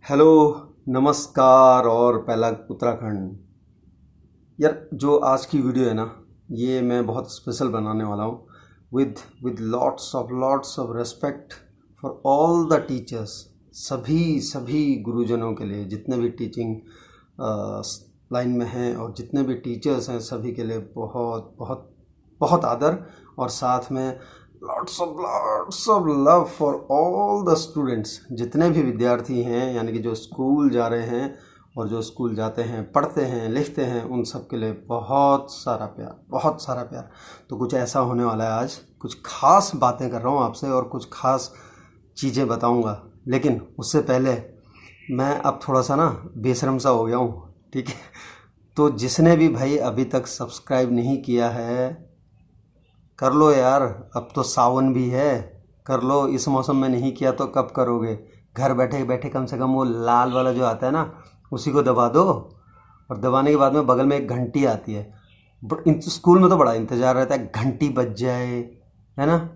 Hello, नमस्कार और पहला उत्तराखंड। यार जो आज की वीडियो है ना, ये मैं बहुत स्पेशल बनाने वाला हूँ with lots of respect for all the teachers. सभी गुरुजनों के लिए, जितने भी टीचिंग लाइन में हैं और जितने भी टीचर्स हैं, सभी के लिए बहुत बहुत बहुत आदर। और साथ में lots of love for all the students. जितने भी विद्यार्थी हैं, यानी कि जो स्कूल जा रहे हैं और जो स्कूल जाते हैं, पढ़ते हैं, लिखते हैं, उन सब के लिए बहुत सारा प्यार। तो कुछ ऐसा होने वाला है आज, कुछ खास बातें कर रहा हूँ आपसे और कुछ खास चीज़ें बताऊँगा। लेकिन उससे पहले मैं अब थोड़ा सा ना बेशर्म सा हो गया हूँ, ठीक है। तो जिसने भी भाई अभी तक सब्सक्राइब नहीं किया है, कर लो यार। अब तो सावन भी है, कर लो। इस मौसम में नहीं किया तो कब करोगे? घर बैठे बैठे कम से कम वो लाल वाला जो आता है ना, उसी को दबा दो। और दबाने के बाद में बगल में एक घंटी आती है। स्कूल में तो बड़ा इंतज़ार रहता है, घंटी बज जाए, है ना,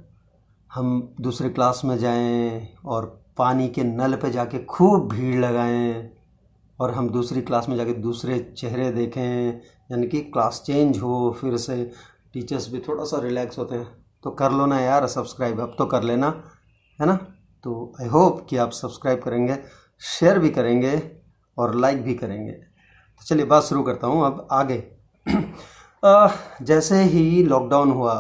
हम दूसरे क्लास में जाएं और पानी के नल पे जाके खूब भीड़ लगाएं और हम दूसरी क्लास में जाके दूसरे चेहरे देखें, यानी कि क्लास चेंज हो फिर से। टीचर्स भी थोड़ा सा रिलैक्स होते हैं। तो कर लो ना यार सब्सक्राइब, अब तो कर लेना, है ना। तो आई होप कि आप सब्सक्राइब करेंगे, शेयर भी करेंगे और लाइक भी करेंगे। तो चलिए बात शुरू करता हूँ अब आगे। जैसे ही लॉकडाउन हुआ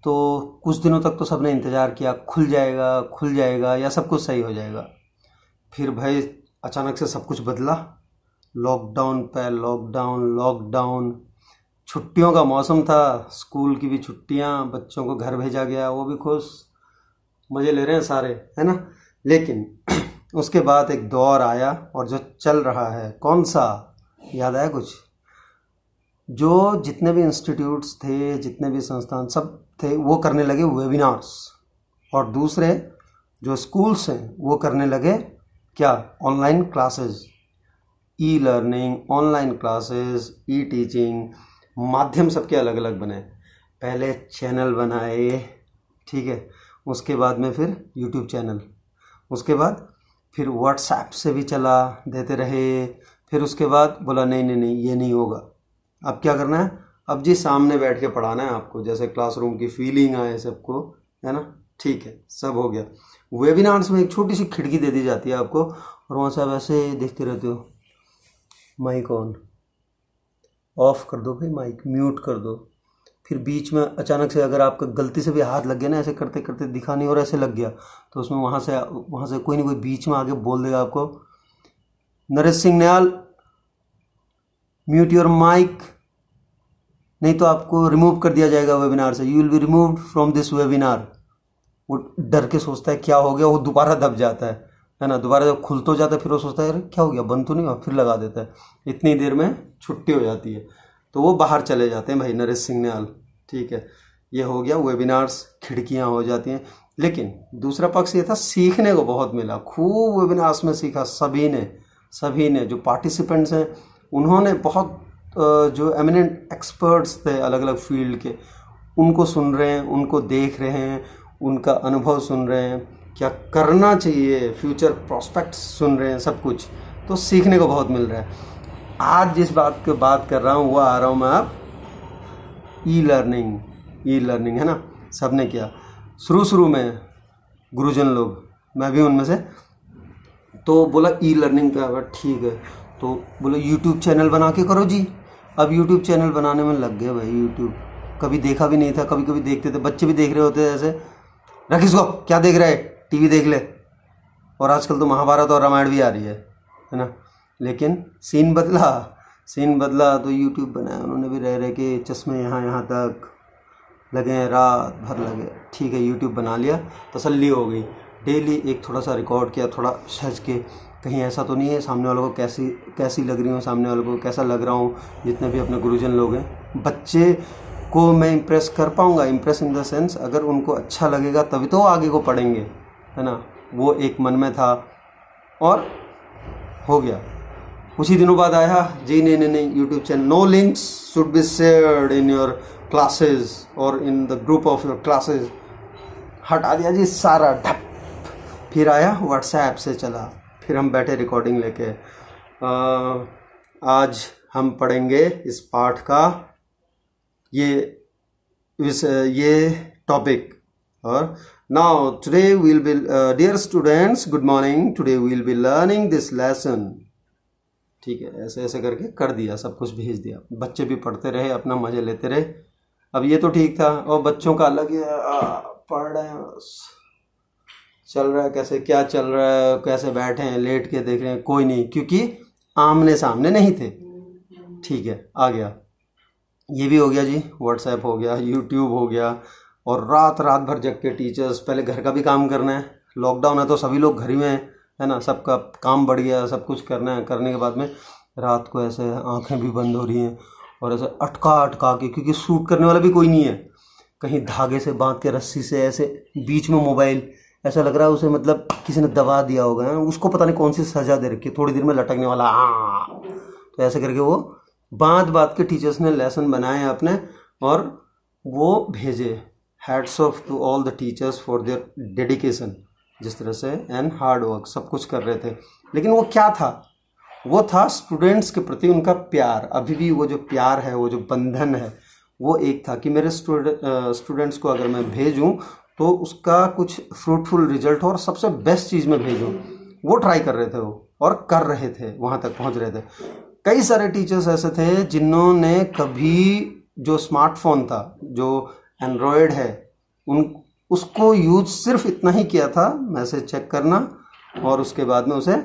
तो कुछ दिनों तक तो सबने इंतज़ार किया, खुल जाएगा या सब कुछ सही हो जाएगा। फिर भाई अचानक से सब कुछ बदला। लॉकडाउन पे लॉकडाउन। छुट्टियों का मौसम था, स्कूल की भी छुट्टियां, बच्चों को घर भेजा गया, वो भी खुश, मज़े ले रहे हैं सारे, है ना। लेकिन उसके बाद एक दौर आया और जो चल रहा है, कौन सा याद आया कुछ? जो जितने भी इंस्टीट्यूट्स थे, जितने भी संस्थान सब थे, वो करने लगे वेबिनार्स। और दूसरे जो स्कूल्स हैं वो करने लगे क्या? Online classes, e learning, online classes, e teaching. माध्यम सबके अलग अलग बने। पहले चैनल बनाए, ठीक है, उसके बाद में फिर यूट्यूब चैनल, उसके बाद फिर व्हाट्सएप से भी चला, देते रहे। फिर उसके बाद बोला नहीं ये नहीं होगा, अब क्या करना है? अब जी सामने बैठ के पढ़ाना है आपको, जैसे क्लासरूम की फीलिंग आए सबको, है ना। ठीक है, सब हो गया। वेबिनार्स में एक छोटी सी खिड़की दे दी जाती है आपको और वहाँ से आप ऐसे देखते रहते हो। माइक ऑफ कर दो भाई, माइक म्यूट कर दो। फिर बीच में अचानक से अगर आपका गलती से भी हाथ लग गया ना, ऐसे करते करते दिखा नहीं और ऐसे लग गया, तो उसमें वहाँ से कोई ना कोई बीच में आके बोल देगा आपको, Naresh Singh Nayal mute your mic, नहीं तो आपको रिमूव कर दिया जाएगा वेबिनार से। You will be removed from this webinar. वो डर के सोचता है क्या हो गया, वो दोबारा दब जाता है ना। दोबारा जब खुल तो जाता है फिर वो सोचता है अरे क्या हो गया, बंद तो नहीं हुआ, फिर लगा देता है। इतनी देर में छुट्टी हो जाती है, तो वो बाहर चले जाते हैं भाई नरेश सिंह नयाल, ठीक है। ये हो गया वेबिनार्स, खिड़कियां हो जाती हैं। लेकिन दूसरा पक्ष ये था, सीखने को बहुत मिला, खूब वेबिनार्स में सीखा सभी ने जो पार्टिसिपेंट्स हैं उन्होंने बहुत, जो एमिनेंट एक्सपर्ट्स थे अलग अलग फील्ड के, उनको सुन रहे हैं, उनको देख रहे हैं, उनका अनुभव सुन रहे हैं, क्या करना चाहिए, फ्यूचर प्रोस्पेक्ट्स सुन रहे हैं, सब कुछ। तो सीखने को बहुत मिल रहा है। आज जिस बात की बात कर रहा हूँ वो आ रहा हूँ मैं अब ई लर्निंग, है ना। सबने किया शुरू में, गुरुजन लोग, मैं भी उनमें से। तो बोला ई लर्निंग का ठीक है, तो बोला यूट्यूब चैनल बना के करो जी। अब यूट्यूब चैनल बनाने में लग गए भाई। यूट्यूब कभी देखा भी नहीं था, कभी देखते थे, बच्चे भी देख रहे होते थे ऐसे, रख इसको, क्या देख रहा है, टीवी देख ले। और आजकल तो महाभारत और रामायण भी आ रही है ना। लेकिन सीन बदला तो यूट्यूब बनाया उन्होंने भी, रह के चश्मे यहाँ तक लगे हैं, रात भर लगे। ठीक है, यूट्यूब बना लिया, तसल्ली हो गई। डेली एक थोड़ा सा रिकॉर्ड किया, थोड़ा सच के, कहीं ऐसा तो नहीं है सामने वालों को कैसी लग रही हूँ, सामने वालों को कैसा लग रहा हूँ। जितने भी अपने गुरुजन लोग हैं, बच्चे को मैं इम्प्रेस कर पाऊँगा, इम्प्रेस इन द सेंस अगर उनको अच्छा लगेगा तभी तो आगे को पढ़ेंगे, है ना। वो एक मन में था और हो गया। कुछ ही दिनों बाद आया जी नहीं YouTube channel, no links should be shared in your classes और in the group of your classes. हटा दिया जी सारा ढप। फिर आया व्हाट्सएप से चला, फिर हम बैठे रिकॉर्डिंग लेके। आज हम पढ़ेंगे इस पाठ का ये टॉपिक। और now today will be dear students, good morning, today will be learning this lesson. ठीक है, ऐसे ऐसे करके कर दिया, सब कुछ भेज दिया। बच्चे भी पढ़ते रहे, अपना मजे लेते रहे। अब ये तो ठीक था, और बच्चों का अलग ही पढ़ रहे हैं, चल रहा है कैसे, क्या चल रहा है, कैसे बैठे हैं, लेट के देख रहे हैं, कोई नहीं, क्योंकि आमने सामने नहीं थे। ठीक है, आ गया, ये भी हो गया जी, व्हाट्सएप हो गया, यूट्यूब हो गया। और रात भर जग के टीचर्स, पहले घर का भी काम करना है, लॉकडाउन है तो सभी लोग घर ही में है ना, सबका काम बढ़ गया, सब कुछ करना है। करने के बाद में रात को ऐसे आंखें भी बंद हो रही हैं और ऐसे अटका के, क्योंकि शूट करने वाला भी कोई नहीं है, कहीं धागे से बांध के रस्सी से ऐसे, बीच में मोबाइल, ऐसा लग रहा है उसे मतलब किसी ने दबा दिया होगा, उसको पता नहीं कौन सी सजा दे रखी है, थोड़ी देर में लटकने वाला। तो ऐसे करके वो बात के टीचर्स ने लेसन बनाए अपने और वो भेजे। Hats off to all the teachers for their dedication, जिस तरह से एंड हार्ड वर्क, सब कुछ कर रहे थे। लेकिन वो क्या था, वो था स्टूडेंट्स के प्रति उनका प्यार। अभी भी वो जो प्यार है, वो जो बंधन है, वो एक था कि मेरे स्टूडेंट्स को अगर मैं भेजूं तो उसका कुछ फ्रूटफुल रिजल्ट हो और सबसे बेस्ट चीज़ में भेजूं। वो ट्राई कर रहे थे वो, और कर रहे थे, वहाँ तक पहुँच रहे थे। कई सारे टीचर्स ऐसे थे जिन्होंने कभी जो स्मार्टफोन था, जो एंड्रॉयड है, उसको यूज सिर्फ इतना ही किया था, मैसेज चेक करना और उसके बाद में उसे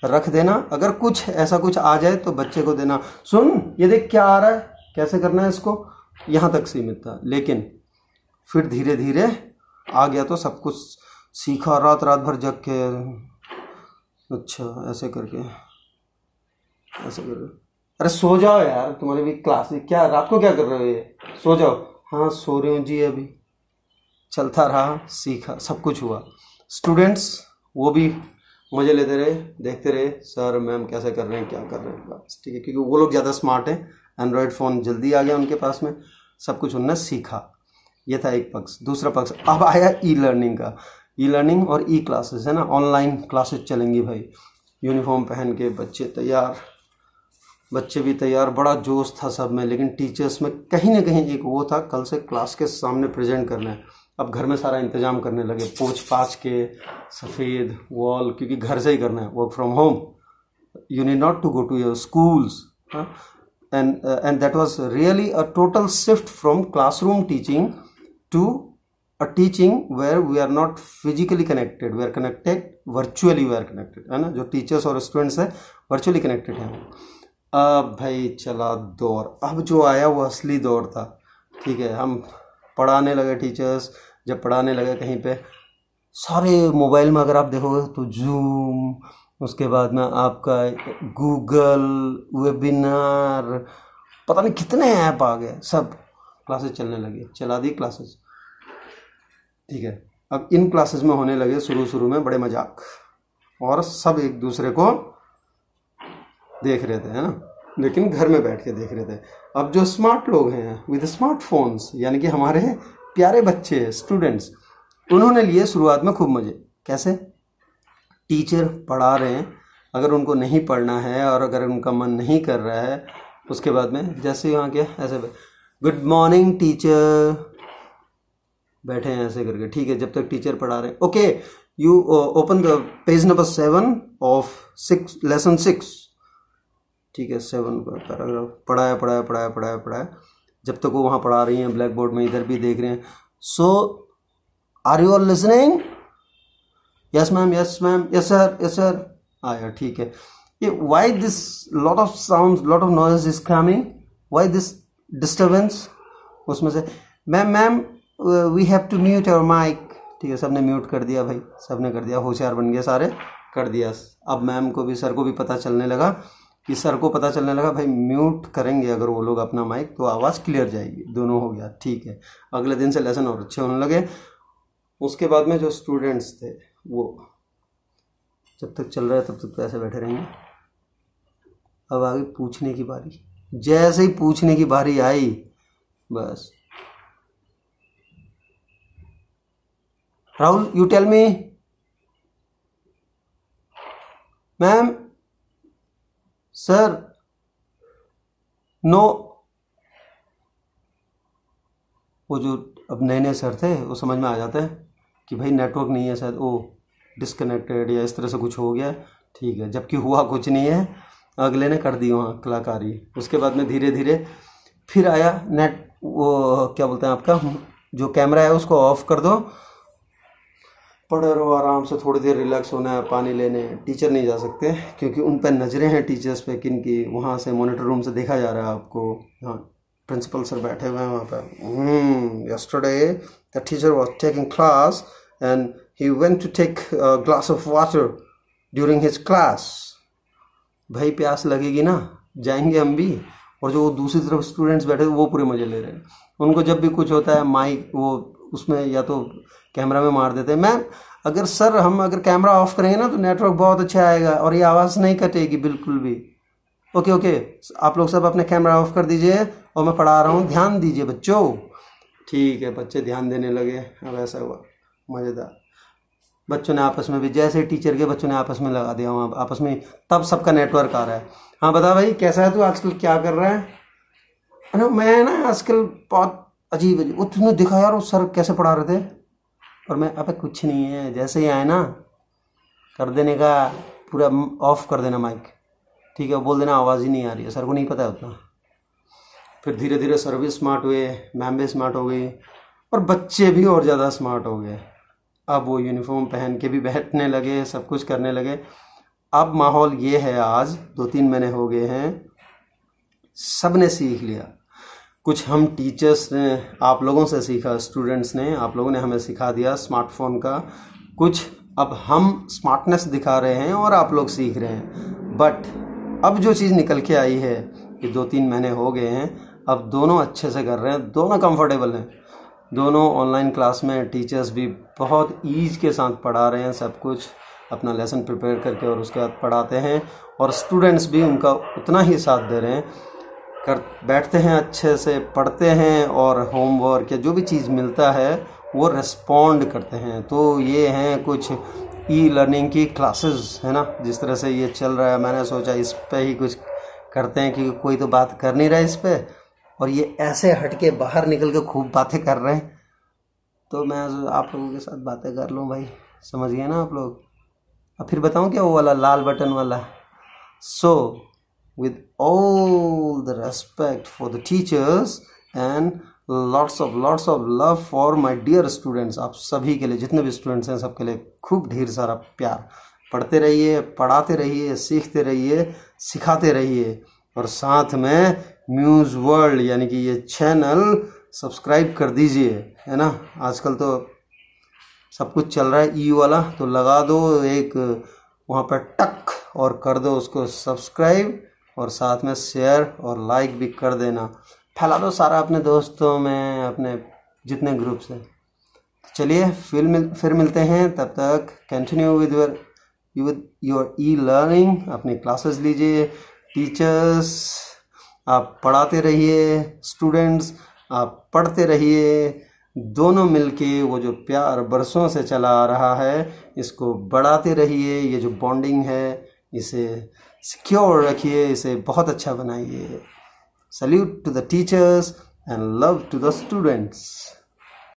रख देना। अगर कुछ ऐसा कुछ आ जाए तो बच्चे को देना, सुन ये देख क्या आ रहा है, कैसे करना है इसको, यहाँ तक सीमित था। लेकिन फिर धीरे धीरे आ गया तो सब कुछ सीखा, रात भर जग के, अच्छा ऐसे करके। अरे सो जाओ यार, तुम्हारी भी क्लास है क्या, रात को क्या कर रहे हो, ये सो जाओ। हाँ सो रही हूँ जी, अभी चलता रहा, सीखा, सब कुछ हुआ। स्टूडेंट्स वो भी मजे लेते रहे, देखते रहे सर मैम कैसे कर रहे हैं, क्या कर रहे हैं, बस ठीक है, क्योंकि वो लोग ज़्यादा स्मार्ट हैं, एंड्रॉयड फ़ोन जल्दी आ गया उनके पास में, सब कुछ उन्होंने सीखा। ये था एक पक्ष। दूसरा पक्ष अब आया ई लर्निंग का। ई लर्निंग और ई क्लासेस है ना, ऑनलाइन क्लासेस चलेंगी भाई। यूनिफॉर्म पहन के बच्चे तैयार, बच्चे भी तैयार, बड़ा जोश था सब में। लेकिन टीचर्स में कहीं ना कहीं एक वो था, कल से क्लास के सामने प्रेजेंट करना है। अब घर में सारा इंतजाम करने लगे, पोंछ पाछ के, सफ़ेद वॉल, क्योंकि घर से ही करना है, work from home, you need not to go to your schools. And that was really a total shift from classroom teaching to a teaching where we are not physically connected, we are connected virtually, we are connected, है ना। जो teachers और students हैं virtually connected हैं। अब भाई चला दौर, अब जो आया वो असली दौर था। ठीक है, हम पढ़ाने लगे, टीचर्स जब पढ़ाने लगे कहीं पे, सारे मोबाइल में अगर आप देखोगे तो जूम, उसके बाद में आपका गूगल, वेबिनार, पता नहीं कितने ऐप आ गए, सब क्लासेस चलने लगी, चला दी क्लासेस। ठीक है, अब इन क्लासेस में होने लगे शुरू में बड़े मजाक, और सब एक दूसरे को देख रहे थे, है ना, लेकिन घर में बैठ के देख रहे थे। अब जो स्मार्ट लोग हैं विद स्मार्टफोन्स, यानी कि हमारे प्यारे बच्चे स्टूडेंट्स, उन्होंने लिए शुरुआत में खूब मजे। कैसे, टीचर पढ़ा रहे हैं, अगर उनको नहीं पढ़ना है और अगर उनका मन नहीं कर रहा है, उसके बाद में जैसे यहाँ के ऐसे, गुड मॉर्निंग टीचर, बैठे हैं ऐसे करके। ठीक है, जब तक टीचर पढ़ा रहे हैं, okay you open the page number 7 of lesson 6। ठीक है, 7 पैराग्राफ पढ़ाया। जब तक वो वहाँ पढ़ा रही हैं, ब्लैक बोर्ड में इधर भी देख रहे हैं। So are you all listening? Yes ma'am, yes ma'am, yes sir, yes sir. आया, ठीक है। ये why this lot of sound, lot of noise is coming, why this disturbance? उसमें से ma'am we have to mute your mic. ठीक है, सबने mute कर दिया भाई, सबने कर दिया, होशियार बन गए सारे, कर दिया। अब मैम को भी, सर को भी पता चलने लगा कि भाई म्यूट करेंगे अगर वो लोग अपना माइक तो आवाज़ क्लियर जाएगी। दोनों हो गया, ठीक है। अगले दिन से लेसन और अच्छे होने लगे। उसके बाद में जो स्टूडेंट्स थे वो जब तक चल रहा है तब तक तो ऐसे बैठे रहेंगे। अब आगे पूछने की बारी, जैसे ही पूछने की बारी आई, बस Rahul you tell me, ma'am, sir, no. वो जो अब नए नए सर थे वो समझ में आ जाता है कि भाई नेटवर्क नहीं है, शायद वो डिस्कनेक्टेड या इस तरह से कुछ हो गया, ठीक है, जबकि हुआ कुछ नहीं है, अगले ने कर दी वहाँ कलाकारी। उसके बाद में धीरे धीरे फिर आया नेट, वो क्या बोलते हैं आपका जो कैमरा है उसको ऑफ कर दो, पढ़े रहो आराम से, थोड़ी देर रिलैक्स होना है, पानी लेने। टीचर नहीं जा सकते क्योंकि उन पर नज़रें हैं टीचर्स पे, किन की, वहाँ से मॉनिटर रूम से देखा जा रहा है आपको। हाँ, प्रिंसिपल सर बैठे हुए हैं वहाँ पे। Yesterday the teacher was taking class and he went to take glass of water during his class. भाई प्यास लगेगी ना, जाएंगे हम भी। और जो दूसरी तरफ स्टूडेंट्स बैठे वो पूरे मजे ले रहे हैं। उनको जब भी कुछ होता है माइक वो उसमें या तो कैमरा में मार देते हैं। मैम, अगर सर हम अगर कैमरा ऑफ करेंगे ना तो नेटवर्क बहुत अच्छा आएगा और ये आवाज़ नहीं कटेगी बिल्कुल भी। ओके ओके, आप लोग सब अपने कैमरा ऑफ कर दीजिए और मैं पढ़ा रहा हूँ, ध्यान दीजिए बच्चों। ठीक है, बच्चे ध्यान देने लगे। अब ऐसा हुआ मज़ेदार, बच्चों ने आपस में भी, जैसे टीचर के बच्चों ने आपस में लगा दिया वहाँ आपस में, तब सबका नेटवर्क आ रहा है। हाँ बता भाई, कैसा है तू आजकल, क्या कर रहा है? अरे मैं ना आजकल बहुत अजीब अजीब, वो तुमने देखा यार वो सर कैसे पढ़ा रहे थे? और मैं, अबे कुछ नहीं है, जैसे ही आए ना कर देने का, पूरा ऑफ कर देना माइक, ठीक है, बोल देना आवाज़ ही नहीं आ रही है, सर को नहीं पता है उतना। फिर धीरे धीरे सर भी स्मार्ट हुए, मैम भी स्मार्ट हो गई और बच्चे भी और ज़्यादा स्मार्ट हो गए। अब वो यूनिफॉर्म पहन के भी बैठने लगे, सब कुछ करने लगे। अब माहौल ये है, आज 2-3 महीने हो गए हैं, सब ने सीख लिया। कुछ हम टीचर्स ने आप लोगों से सीखा, स्टूडेंट्स ने, आप लोगों ने हमें सिखा दिया स्मार्टफोन का कुछ। अब हम स्मार्टनेस दिखा रहे हैं और आप लोग सीख रहे हैं। बट अब जो चीज़ निकल के आई है कि 2-3 महीने हो गए हैं, अब दोनों अच्छे से कर रहे हैं, दोनों कंफर्टेबल हैं। दोनों ऑनलाइन क्लास में टीचर्स भी बहुत ईज के साथ पढ़ा रहे हैं, सब कुछ अपना लेसन प्रिपेयर करके और उसके बाद पढ़ाते हैं। और स्टूडेंट्स भी उनका उतना ही साथ दे रहे हैं, कर बैठते हैं अच्छे से, पढ़ते हैं और होमवर्क या जो भी चीज़ मिलता है वो रिस्पॉन्ड करते हैं। तो ये हैं कुछ ई लर्निंग की क्लासेस, है ना, जिस तरह से ये चल रहा है। मैंने सोचा इस पे ही कुछ करते हैं क्योंकि कोई तो बात कर नहीं रहा है इस पे, और ये ऐसे हट के बाहर निकल के खूब बातें कर रहे हैं, तो मैं आप लोगों के साथ बातें कर लूँ भाई। समझ गए ना आप लोग? अब फिर बताऊँ क्या वो वाला लाल बटन वाला? सो with all the respect for the teachers and lots of love for my dear students, आप सभी के लिए, जितने भी स्टूडेंट्स हैं सबके लिए खूब ढेर सारा प्यार। पढ़ते रहिए, पढ़ाते रहिए, सीखते रहिए, सिखाते रहिए, और साथ में म्यूज़ वर्ल्ड यानी कि ये चैनल सब्सक्राइब कर दीजिए, है ना। आजकल तो सब कुछ चल रहा है ई वाला, तो लगा दो एक वहाँ पर टक और कर दो उसको सब्सक्राइब, और साथ में शेयर और लाइक भी कर देना, फैला दो सारा अपने दोस्तों में, अपने जितने ग्रुप्स हैं। चलिए फिर मिलते हैं, तब तक continue with your e learning, अपनी क्लासेस लीजिए, टीचर्स आप पढ़ाते रहिए, स्टूडेंट्स आप पढ़ते रहिए, दोनों मिलके वो जो प्यार बरसों से चला आ रहा है इसको बढ़ाते रहिए। ये जो बॉन्डिंग है इसे सिक्योर रखिए, इसे बहुत अच्छा बनाइए। Salute to the teachers and love to the students.